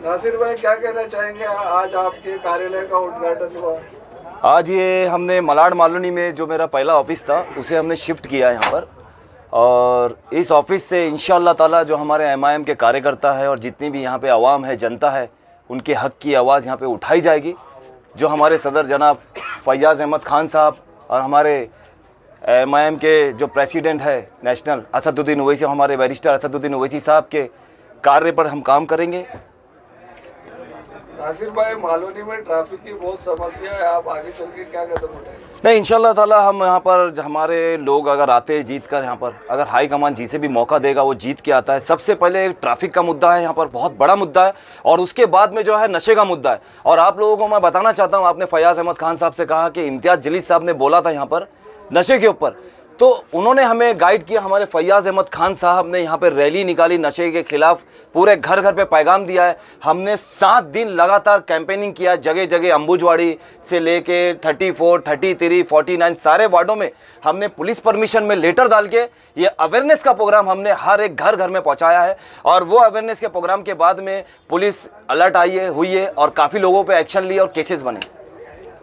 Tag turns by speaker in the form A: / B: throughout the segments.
A: नासिर भाई, क्या कहना चाहेंगे? आज आपके कार्यालय का उद्घाटन हुआ।
B: आज ये हमने मलाड मालूनी में जो मेरा पहला ऑफिस था उसे हमने शिफ्ट किया है यहाँ पर, और इस ऑफिस से इंशाअल्लाह ताला जो हमारे एमआईएम के कार्यकर्ता है और जितनी भी यहाँ पे आवाम है, जनता है, उनके हक़ की आवाज़ यहाँ पे उठाई जाएगी। जो हमारे सदर जनाब फैयाज़ अहमद खान साहब और हमारे एमआईएम के जो प्रेसिडेंट है नेशनल असदुद्दीन ओवैसी, हमारे बैरिस्टर असदुद्दीन ओवैसी साहब के कार्य पर हम काम करेंगे।
A: नासिर भाई, मालूनी में ट्रैफिक की बहुत समस्या है, आप आगे चल के क्या कदम उठाएंगे?
B: नहीं, इंशाल्लाह ताला हम यहाँ पर हमारे लोग अगर आते हैं जीत कर, यहाँ पर अगर हाई कमान जिसे भी मौका देगा वो जीत के आता है। सबसे पहले ट्रैफिक का मुद्दा है, यहाँ पर बहुत बड़ा मुद्दा है, और उसके बाद में जो है नशे का मुद्दा है। और आप लोगों को मैं बताना चाहता हूँ, आपने फैयाज़ अहमद खान साहब से कहा कि इम्तियाज़ जलील साहब ने बोला था यहाँ पर नशे के ऊपर, तो उन्होंने हमें गाइड किया। हमारे फैयाज़ अहमद खान साहब ने यहाँ पे रैली निकाली नशे के खिलाफ, पूरे घर घर पे पैगाम दिया है। हमने 7 दिन लगातार कैंपेनिंग किया, जगह जगह अंबुजवाड़ी से लेके 34, 33, 49 सारे वार्डों में हमने पुलिस परमिशन में लेटर डाल के ये अवेयरनेस का प्रोग्राम हमने हर एक घर घर में पहुँचाया है। और वो अवेयरनेस के प्रोग्राम के बाद में पुलिस अलर्ट हुई है और काफ़ी लोगों पर एक्शन लिए और केसेस बने।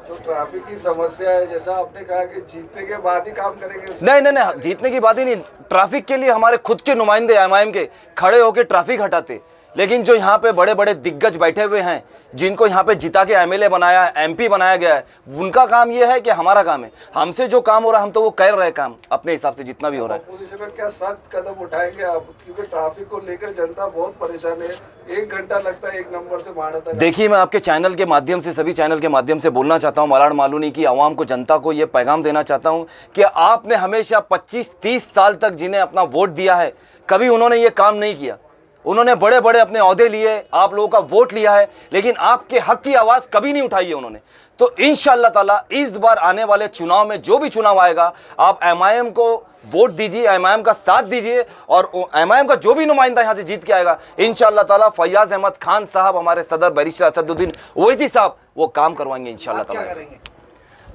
A: जो ट्रैफिक की समस्या है, जैसा आपने कहा कि जीतने के बाद ही काम करेंगे।
B: नहीं, जीतने की बात ही नहीं। ट्रैफिक के लिए हमारे खुद के नुमाइंदे एमआईएम के खड़े होकर ट्रैफिक हटाते, लेकिन जो यहाँ पे बड़े बड़े दिग्गज बैठे हुए हैं, जिनको यहाँ पे जिता के एमएलए बनाया है, एमपी बनाया गया है, उनका काम ये है कि हमारा काम है। हमसे जो काम हो रहा है हम तो वो कर रहे हैं काम अपने हिसाब से जितना भी हो रहा है।
A: अपोजिशन में क्या सख्त कदम उठाएंगे आप? क्योंकि ट्रैफिक को लेकर जनता बहुत परेशान है, 1 घंटा लगता है एक नंबर से माड़ा तक।
B: देखिए, मैं आपके चैनल के माध्यम से, सभी चैनल के माध्यम से बोलना चाहता हूँ, मलाड मालूनी की आवाम को, जनता को ये पैगाम देना चाहता हूँ कि आपने हमेशा 25-30 साल तक जिन्हें अपना वोट दिया है, कभी उन्होंने ये काम नहीं किया। उन्होंने बड़े बड़े अपने ओहदे लिए, आप लोगों का वोट लिया है, लेकिन आपके हक की आवाज़ कभी नहीं उठाई है उन्होंने। तो इंशाअल्लाह ताला इस बार आने वाले चुनाव में, जो भी चुनाव आएगा, आप एमआईएम को वोट दीजिए, एमआईएम का साथ दीजिए, और एमआईएम का जो भी नुमाइंदा यहाँ से जीत के आएगा, इंशाअल्लाह ताला फैयाज़ अहमद खान साहब, हमारे सदर बैरिस्टर असदुद्दीन ओवैसी साहब, वो काम करवाएंगे इंशाअल्लाह ताला।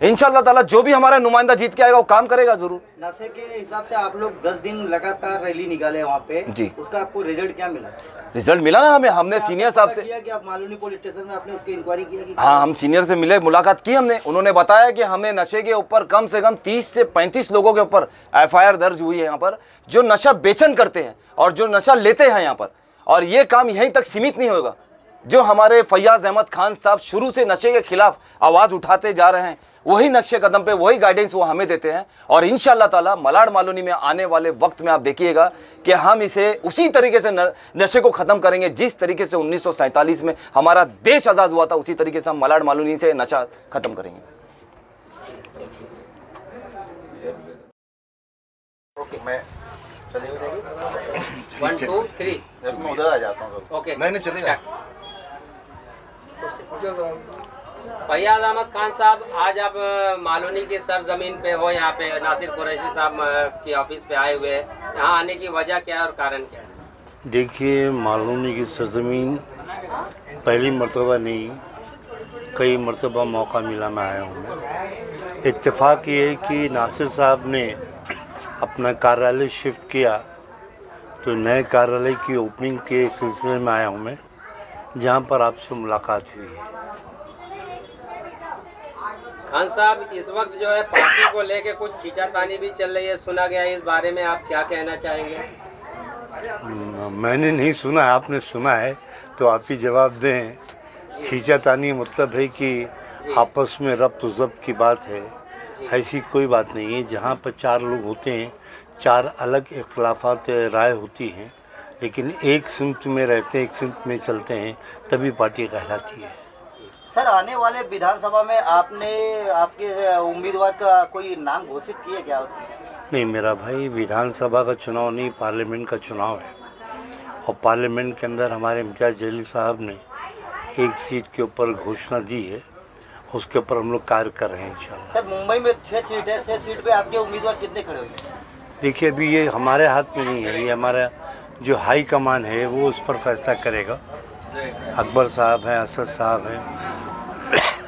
B: इंशाअल्लाह ताला जो भी हमारा नुमाइंदा जीत के आएगा वो काम करेगा जरूर।
C: नशे के हिसाब से आप लोग 10 दिन लगातार रैली निकाले वहाँ पे
B: जी,
C: उसका आपको रिजल्ट क्या मिला?
B: रिजल्ट मिला ना हमने सीनियर साहब से
C: किया कि आप मालूनी पुलिस स्टेशन में आपने उसकी इंक्वायरी किया कि?
B: हाँ, हम सीनियर से मिले, मुलाकात की हमने। उन्होंने बताया कि हमें नशे के ऊपर कम से कम 30 से 35 लोगों के ऊपर एफआईआर दर्ज हुई है यहाँ पर, जो नशा बेचन करते हैं और जो नशा लेते हैं यहाँ पर। और ये काम यहीं तक सीमित नहीं होगा। जो हमारे फैयाज़ अहमद खान साहब शुरू से नशे के खिलाफ आवाज़ उठाते जा रहे हैं, वही नक्शे कदम पे वही गाइडेंस वो हमें देते हैं। और इंशाअल्लाह ताला मलाड मालूनी में आने वाले वक्त में आप देखिएगा कि हम इसे उसी तरीके से नशे को ख़त्म करेंगे जिस तरीके से 1947 में हमारा देश आज़ाद हुआ था, उसी तरीके से हम मलाड मालूनी से नशा ख़त्म करेंगे।
D: मैं
E: 1 2 3
D: मैं उधर आ जाता हूँ।
E: ओके,
D: नहीं चलेगा।
E: फैयाज़ अहमद खान साहब, आज आप मालूनी की सरजमीन पे हो, यहाँ पे नासिर कुरैशी साहब के ऑफिस पे आए हुए हैं। यहाँ आने की वजह क्या है और कारण क्या है?
F: देखिए, मालूनी की सरजमीन पहली मर्तबा नहीं, कई मर्तबा मौका मिला मैं आया हूँ। मैं इत्तेफाक ये है कि नासिर साहब ने अपना कार्यालय शिफ्ट किया, तो नए कार्यालय की ओपनिंग के सिलसिले में आया हूँ मैं, जहाँ पर आपसे मुलाकात हुई है।
E: खान साहब, इस वक्त जो है पार्टी को लेके कुछ खींचातानी भी चल रही है, सुना गया है, इस बारे में आप क्या कहना चाहेंगे?
F: मैंने नहीं सुना, आपने सुना है तो आप ही जवाब दें। खींचातानी मतलब है कि आपस में रब्त ज़ब्त की बात है, ऐसी कोई बात नहीं है। जहाँ पर 4 लोग होते हैं, 4 अलग इख्तलाफात राय होती हैं, लेकिन एक सिमत में रहते हैं, एक सिमत में चलते हैं, तभी पार्टी कहलाती है।
C: सर, आने वाले विधानसभा में आपने आपके उम्मीदवार का कोई नाम घोषित किया क्या?
F: नहीं मेरा भाई, विधानसभा का चुनाव नहीं, पार्लियामेंट का चुनाव है, और पार्लियामेंट के अंदर हमारे इम्तियाज़ जलील साहब ने एक सीट के ऊपर घोषणा दी है, उसके ऊपर हम लोग कार्य कर रहे हैं इंशाल्लाह।
C: सर, मुंबई में 6 सीट है, 6 सीट पे आपके उम्मीदवार कितने खड़े हुए?
F: देखिए, अभी ये हमारे हाथ में नहीं है, ये हमारा जो हाई कमान है वो उस पर फैसला करेगा। अकबर साहब हैं, असद साहब हैं,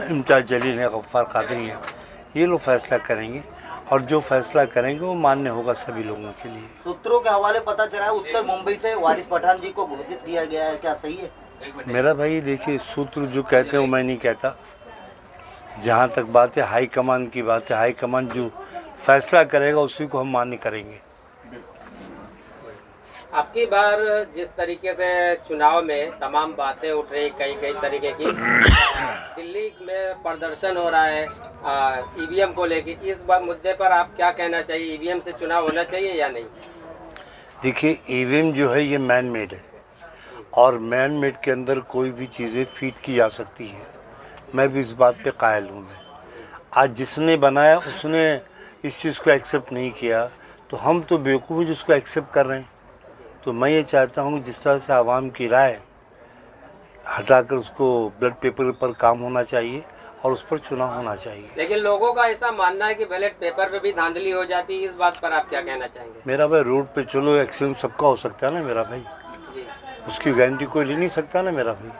F: इम्तियाज़ जलील हैं, गफ्फार कादरी हैं, ये लोग फैसला करेंगे। और जो फैसला करेंगे वो मान्य होगा सभी लोगों के लिए।
C: सूत्रों के हवाले पता चला है उत्तर मुंबई से वारिस पठान जी को घोषित किया गया है, क्या सही है?
F: मेरा भाई देखिए, सूत्र जो कहते हैं वो मैं नहीं कहता। जहाँ तक बात है हाईकमान की बात है, हाईकमान जो फैसला करेगा उसी को हम मान्य करेंगे।
E: आपकी बार जिस तरीके से चुनाव में तमाम बातें उठ रही कई तरीके की, दिल्ली में प्रदर्शन हो रहा है ईवीएम को लेके, इस बार मुद्दे पर आप क्या कहना चाहिए? ईवीएम से चुनाव होना चाहिए या नहीं? देखिए,
F: ईवीएम जो है ये मैन मेड है और मैन मेड के अंदर कोई भी चीज़ें फीड की जा सकती हैं। मैं भी इस बात पे कायल हूँ। मैं आज जिसने बनाया उसने इस चीज़ को एक्सेप्ट नहीं किया, तो हम तो बेवकूफ़ हैं जिसको एक्सेप्ट कर रहे हैं। तो मैं ये चाहता हूँ जिस तरह से आवाम की राय हटाकर उसको ब्लड पेपर पर काम होना चाहिए और उस पर चुनाव होना चाहिए।
E: लेकिन लोगों का ऐसा मानना है कि बैलेट पेपर पे भी धांधली हो जाती है, इस बात पर आप क्या कहना चाहेंगे?
F: मेरा भाई, रोड पे चलो एक्सीडेंट सबका हो सकता है ना मेरा भाई, उसकी गारंटी कोई ले नहीं सकता ना मेरा भाई।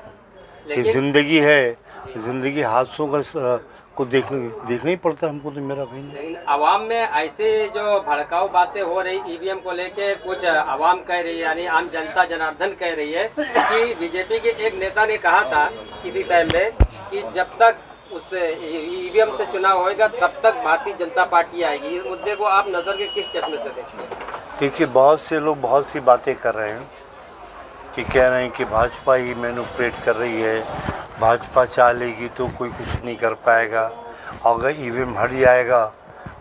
F: ये ज़िंदगी है, ज़िंदगी हादसों का को देखना ही पड़ता है हमको तो मेरा भाई।
E: लेकिन आवाम में ऐसे जो भड़काऊ बातें हो रही ईवीएम को लेके, कुछ आवाम कह रही है, यानी आम जनता जनार्दन कह रही है कि बीजेपी के एक नेता ने कहा था किसी टाइम में कि जब तक उस ईवीएम से चुनाव होएगा तब तक भारतीय जनता पार्टी आएगी। इस मुद्दे को आप नज़र के किस चश्मे से देखते हैं?
F: देखिए, बहुत से लोग बहुत सी बातें कर रहे हैं कि कह रहे हैं कि भाजपा ही मैनिपुलेट कर रही है, भाजपा चाह लेगी तो कोई कुछ नहीं कर पाएगा, अगर ईवीएम हट जाएगा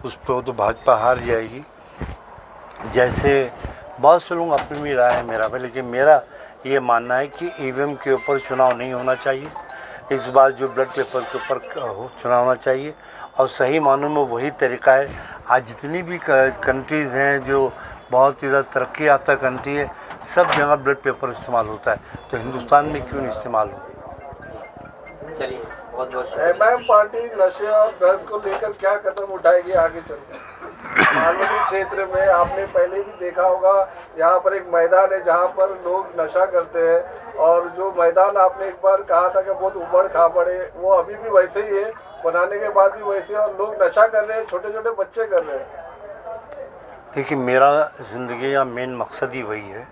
F: उस पर तो भाजपा हार जाएगी। जैसे बहुत से लोग अपनी राय है मेरा भाई, लेकिन मेरा ये मानना है कि ईवीएम के ऊपर चुनाव नहीं होना चाहिए। इस बार जो ब्लड पेपर के ऊपर चुनाव होना चाहिए और सही मानों में वही तरीका है। आज जितनी भी कंट्रीज़ हैं जो बहुत ही ज़्यादा तरक्की याफ्ता कंट्री है, सब जगह ब्लड पेपर इस्तेमाल होता है, तो हिंदुस्तान में क्यों नहीं इस्तेमाल हो?
E: चलिए, बहुत बहुत
A: एमआईएम पार्टी नशे और ड्रग्स को लेकर क्या कदम उठाएगी आगे चलकर? मालूनी क्षेत्र में आपने पहले भी देखा होगा, यहाँ पर एक मैदान है जहाँ पर लोग नशा करते हैं और जो मैदान आपने एक बार कहा था कि बहुत उबड़ खाबड़ है, वो अभी भी वैसे ही है, बनाने के बाद भी वैसे, और लोग नशा कर रहे हैं, छोटे छोटे बच्चे कर रहे हैं।
F: देखिए, मेरा ज़िंदगी का मेन मकसद ही वही है।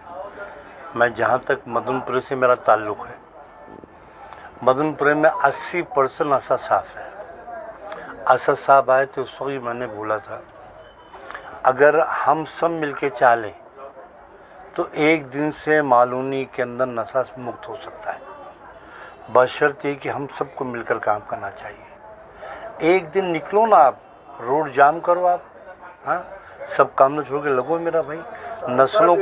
F: मैं जहाँ तक मदनपुर से मेरा ताल्लुक़ है, मदनपुर में 80% असद साहब है। असद साहब आए तो उस वक्त मैंने बोला था अगर हम सब मिलके चालें तो एक दिन से मालूनी के अंदर नशा मुक्त हो सकता है, बशर्ते कि हम सबको मिलकर काम करना चाहिए। एक दिन निकलो ना, आप रोड जाम करो, आप हाँ सब काम न छोड़ के लगो मेरा भाई। नस्लों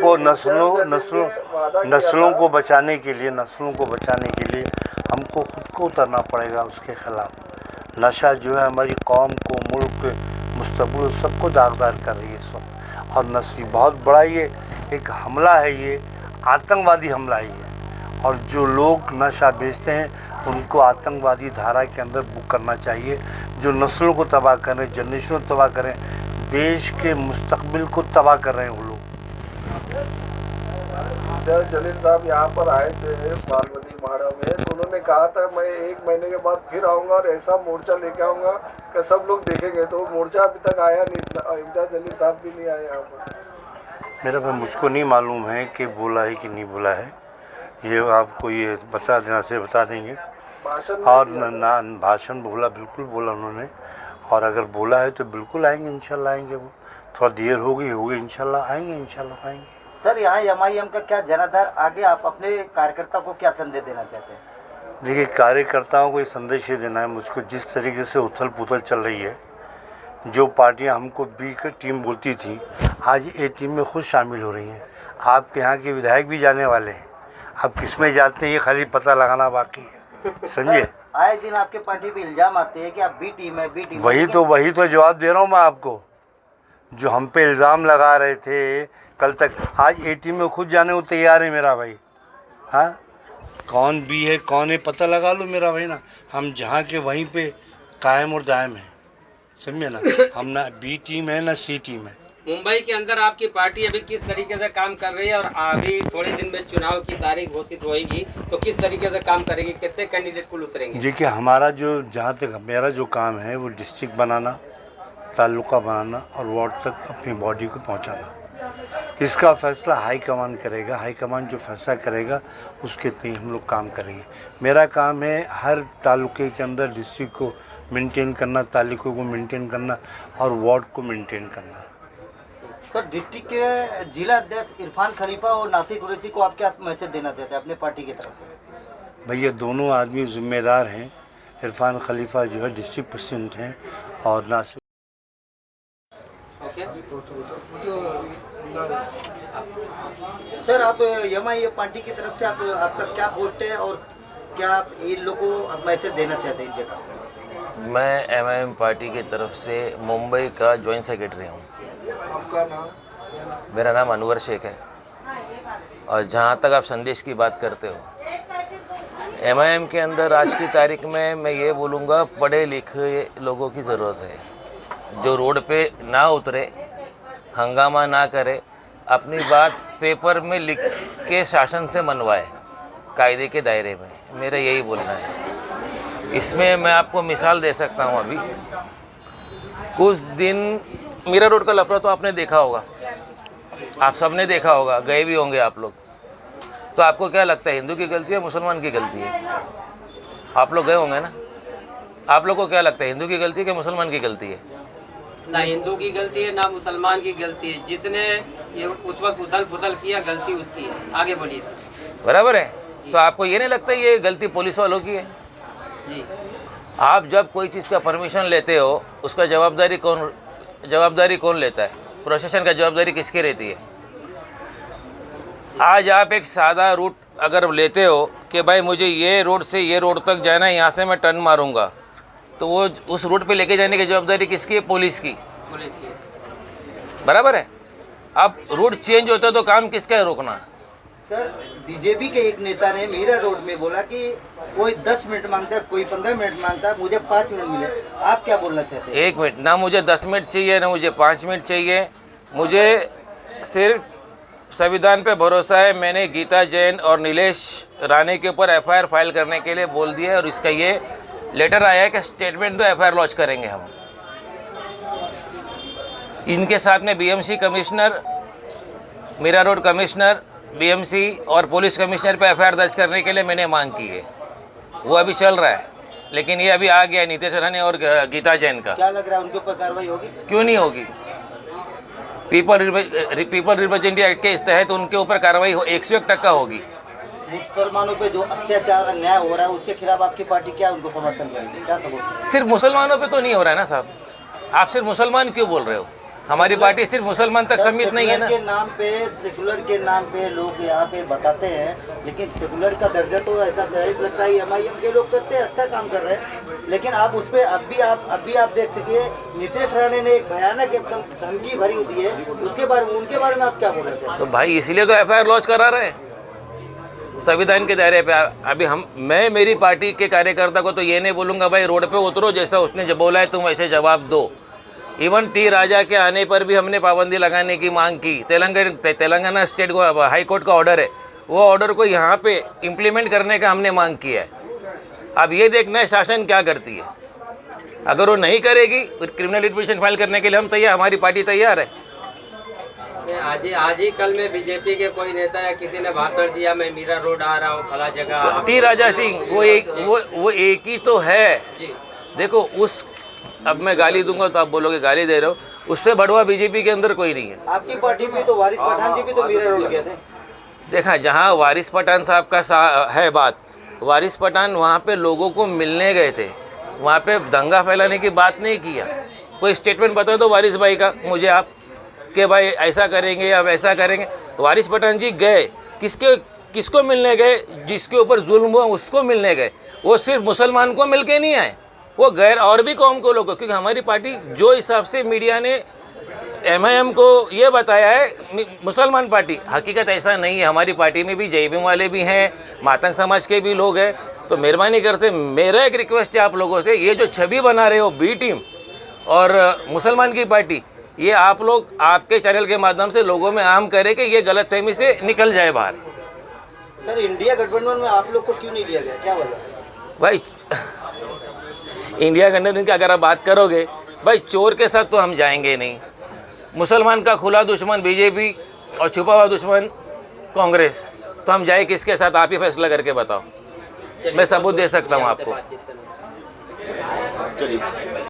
F: को बचाने के लिए हमको खुद को उतरना पड़ेगा उसके ख़िलाफ़। नशा जो है हमारी कौम को, मुल्क, मुस्तकबिल सबको दागदार कर रही है इस वक्त, और नस्ली बहुत बड़ा ये एक हमला है, ये आतंकवादी हमला है ये। और जो लोग नशा बेचते हैं उनको आतंकवादी धारा के अंदर बुक करना चाहिए, जो नस्लों को तबाह करें, जनरेशन को तबाह करें, देश के मुस्तकबिल को तबाह कर रहे हैं वो लोग।
A: जलील साहब यहाँ पर आए थे बालवनी माड़ा में, तो उन्होंने कहा था मैं 1 महीने के बाद फिर आऊँगा और ऐसा मोर्चा लेके आऊँगा कि सब लोग देखेंगे, तो मोर्चा अभी तक आया नहीं, इम्तियाज जलील साहब भी नहीं आए यहाँ पर।
F: मेरा भाई, मुझको नहीं मालूम है कि बोला है कि नहीं बोला है, ये आपको ये बता देना से बता देंगे। और ना भाषण बोला, बिल्कुल बोला उन्होंने, और अगर बोला है तो बिल्कुल आएंगे, इंशाल्लाह आएंगे। वो थोड़ा देर होगी इंशाल्लाह आएंगे, इंशाल्लाह आएंगे।
C: सर, यहाँ एमआईएम का क्या जनाधार, आगे आप अपने कार्यकर्ता को क्या संदेश देना चाहते हैं?
F: देखिए, कार्यकर्ताओं को ये संदेश ये देना है मुझको, जिस तरीके से उथल पुथल चल रही है, जो पार्टियां हमको बी की टीम बोलती थी आज ए टीम में खुद शामिल हो रही हैं। आपके यहाँ के विधायक भी जाने वाले हैं, अब किस में जाते हैं ये खाली पता लगाना बाकी है, समझे?
C: आए दिन आपके पार्टी पे इल्जाम आते हैं कि आप बी टीम है, बी टीम।
F: वही तो जवाब दे रहा हूँ मैं आपको, जो हम पे इल्ज़ाम लगा रहे थे कल तक, आज ए टीम में खुद जाने को तैयार है मेरा भाई। हाँ, कौन बी है कौन है पता लगा लो मेरा भाई ना, हम जहाँ के वहीं पे कायम और दायम है, समझे ना? हम ना बी टीम है ना सी टीम है।
E: मुंबई के अंदर आपकी पार्टी अभी किस तरीके से काम कर रही है, और अभी थोड़े दिन में चुनाव की तारीख घोषित होगी तो किस तरीके से काम करेगी, कितने कैंडिडेट कुल उतरेंगे?
F: देखिए, हमारा जो जहाँ तक मेरा जो काम है वो डिस्ट्रिक्ट बनाना, ताल्लुका बनाना और वार्ड तक अपनी बॉडी को पहुंचाना। इसका फैसला हाई कमान करेगा। हाई कमान जो फैसला करेगा उसके तय हम लोग काम करेंगे। मेरा काम है हर तालुके के अंदर डिस्ट्रिक्ट को मेंटेन करना, तालुकों को मेंटेन करना और वार्ड को मेंटेन करना।
C: सर, डिस्ट्रिक्ट के जिला अध्यक्ष इरफान खलीफा और नासिर कुरैशी को आप क्या मैसेज देना चाहते हैं अपने पार्टी की तरफ से?
F: भैया दोनों आदमी जिम्मेदार हैं। इरफान खलीफा जो है डिस्ट्रिक्ट प्रेसिडेंट हैं और नासिर।
E: ओके
C: सर, आप MIM पार्टी की तरफ से आपका क्या पोस्ट है और क्या आप इन लोगों को आप मैसेज देना चाहते हैं इस जगह?
G: मैं MIM पार्टी की तरफ से मुंबई का जॉइंट सेक्रेटरी हूँ।
A: आपका नाम?
G: मेरा नाम अनवर शेख है। और जहाँ तक आप संदेश की बात करते हो, MIM के अंदर आज की तारीख में मैं ये बोलूँगा, पढ़े लिखे लोगों की ज़रूरत है, जो रोड पे ना उतरे, हंगामा ना करे, अपनी बात पेपर में लिख के शासन से मनवाए कायदे के दायरे में। मेरा यही बोलना है। इसमें मैं आपको मिसाल दे सकता हूँ। अभी कुछ दिन मीरा रोड का लफड़ा तो आपने देखा होगा, आप सब ने देखा होगा, गए भी होंगे आप लोग। तो आपको क्या लगता है, हिंदू की गलती है मुसलमान की गलती है? आप लोग गए होंगे ना। आप लोग को क्या लगता है, हिंदू की गलती है कि मुसलमान की गलती है?
E: ना हिंदू की गलती है ना मुसलमान की गलती है। जिसने ये उस वक्त उथल पुथल किया, गलती उसकी है। आगे बोलिए सर।
G: बराबर है। तो आपको ये नहीं लगता ये गलती पुलिस वालों की है?
E: जी,
G: आप जब कोई चीज़ का परमिशन लेते हो, उसका जवाबदारी कौन लेता है? प्रोसेशन का जवाबदारी किसकी रहती है? आज आप एक सादा रूट अगर लेते हो कि भाई मुझे ये रोड से ये रोड तक जाना है, यहाँ से मैं टर्न मारूंगा, तो वो उस रूट पे लेके जाने की जवाबदारी किसकी है? पुलिस की।
E: पुलिस की।
G: बराबर है। अब रूट चेंज होता है तो काम किसका है रोकना?
C: सर, बीजेपी के एक नेता ने मीरा रोड में बोला कि कोई 10 मिनट मांगता है, कोई 15 मिनट मांगता है, मुझे 5 मिनट मिले। आप क्या बोलना चाहते हैं?
G: 1 मिनट ना, मुझे 10 मिनट चाहिए ना मुझे 5 मिनट चाहिए। मुझे सिर्फ संविधान पे भरोसा है। मैंने गीता जैन और नीलेश राणे के ऊपर FIR फाइल करने के लिए बोल दिया है और इसका ये लेटर आया है कि स्टेटमेंट तो FIR लॉन्च करेंगे हम। इनके साथ में BMC commissioner, Mira Road commissioner, BMC और पुलिस कमिश्नर पे FIR दर्ज करने के लिए मैंने मांग की है। वो अभी चल रहा है, लेकिन ये अभी आ गया नीतीश राणे और गीता जैन का।
C: क्या लग रहा है उनके ऊपर कार्रवाई होगी?
G: क्यों नहीं होगी? पीपल रिप्रेजेंटेटिव एक्ट के इस तहत उनके ऊपर कार्रवाई 101% होगी।
C: मुसलमानों पे जो अत्याचार अन्याय हो रहा है उसके खिलाफ आपकी पार्टी क्या उनको समर्थन करेगी? क्या सपोर्ट?
G: सिर्फ मुसलमानों पे तो नहीं हो रहा है ना साहब। आप सिर्फ मुसलमान क्यों बोल रहे हो? हमारी पार्टी सिर्फ मुसलमान तक सीमित नहीं है ना।
C: के नाम पे, सेकुलर के नाम पे लोग यहाँ पे बताते हैं, लेकिन सेकुलर का दर्जा तो ऐसा शायद लगता है MIM के लोग करते हैं, अच्छा काम कर रहे हैं। लेकिन आप उस पर अब भी आप देख सकिए, नीतीश राणे ने एक भयानक एकदम धमकी भरी दी है, उनके बारे में आप क्या बोलना चाहते हैं?
G: तो भाई इसीलिए तो FIR लॉन्च करा रहे हैं संविधान के दायरे पे। अभी मैं मेरी पार्टी के कार्यकर्ता को तो ये नहीं बोलूँगा भाई रोड पे उतरो, जैसा उसने जब बोला है तुम वैसे जवाब दो। इवन T राजा के आने पर भी हमने पाबंदी लगाने की मांग की। तेलंगाना स्टेट को हाई कोर्ट का ऑर्डर है, वो ऑर्डर को यहाँ पे इम्प्लीमेंट करने का हमने मांग किया है। अब ये देखना है शासन क्या करती है। अगर वो नहीं करेगी, क्रिमिनल लिटिगेशन फाइल करने के लिए हम तैयार, हमारी पार्टी तैयार है।
E: आज ही कल में बीजेपी के कोई नेता या किसी ने भाषण दिया, मैं मीरा रोड आ रहा हूँ फला जगह।
G: तो T राजा सिंह वो एक ही तो है।
E: जी,
G: देखो उस, अब मैं गाली दूंगा तो आप बोलोगे गाली दे रहे हो, उससे बढ़वा बीजेपी के अंदर कोई नहीं है।
C: आपकी पार्टी में तो वारिस पठान जी भी तो मीरा रोड गए थे।
G: देखा, जहाँ वारिस पठान साहब का है बात, वारिस पठान वहाँ पे लोगों को मिलने गए थे, वहाँ पे दंगा फैलाने की बात नहीं किया। कोई स्टेटमेंट बताओ तो वारिस भाई का मुझे आप, कि भाई ऐसा करेंगे या वैसा करेंगे। वारिस पठान जी गए, किसको मिलने गए? जिसके ऊपर जुल्म हुआ उसको मिलने गए। वो सिर्फ मुसलमान को मिल के नहीं आए, वो गैर और भी कौम को लोगों, क्योंकि हमारी पार्टी जो हिसाब से मीडिया ने MIM को ये बताया है मुसलमान पार्टी, हकीकत ऐसा नहीं है। हमारी पार्टी में भी जय भीम वाले भी हैं, मातंग समाज के भी लोग हैं। तो मेहरबानी कर से मेरा एक रिक्वेस्ट है आप लोगों से, ये जो छवि बना रहे हो B टीम और मुसलमान की पार्टी, ये आप लोग आपके चैनल के माध्यम से लोगों में आम करें कि ये गलतफहमी से निकल जाए बाहर।
C: सर, इंडिया गठबंधन में आप लोग को क्यों नहीं लिया गया, क्या वजह?
G: भाई इंडिया गठबंधन की अगर आप बात करोगे भाई चोर के साथ तो हम जाएंगे नहीं, मुसलमान का खुला दुश्मन बीजेपी और छुपा हुआ दुश्मन कांग्रेस, तो हम जाए किसके साथ? आप ही फैसला करके बताओ, मैं सबूत दे सकता हूँ आपको।
E: बातचीत करने।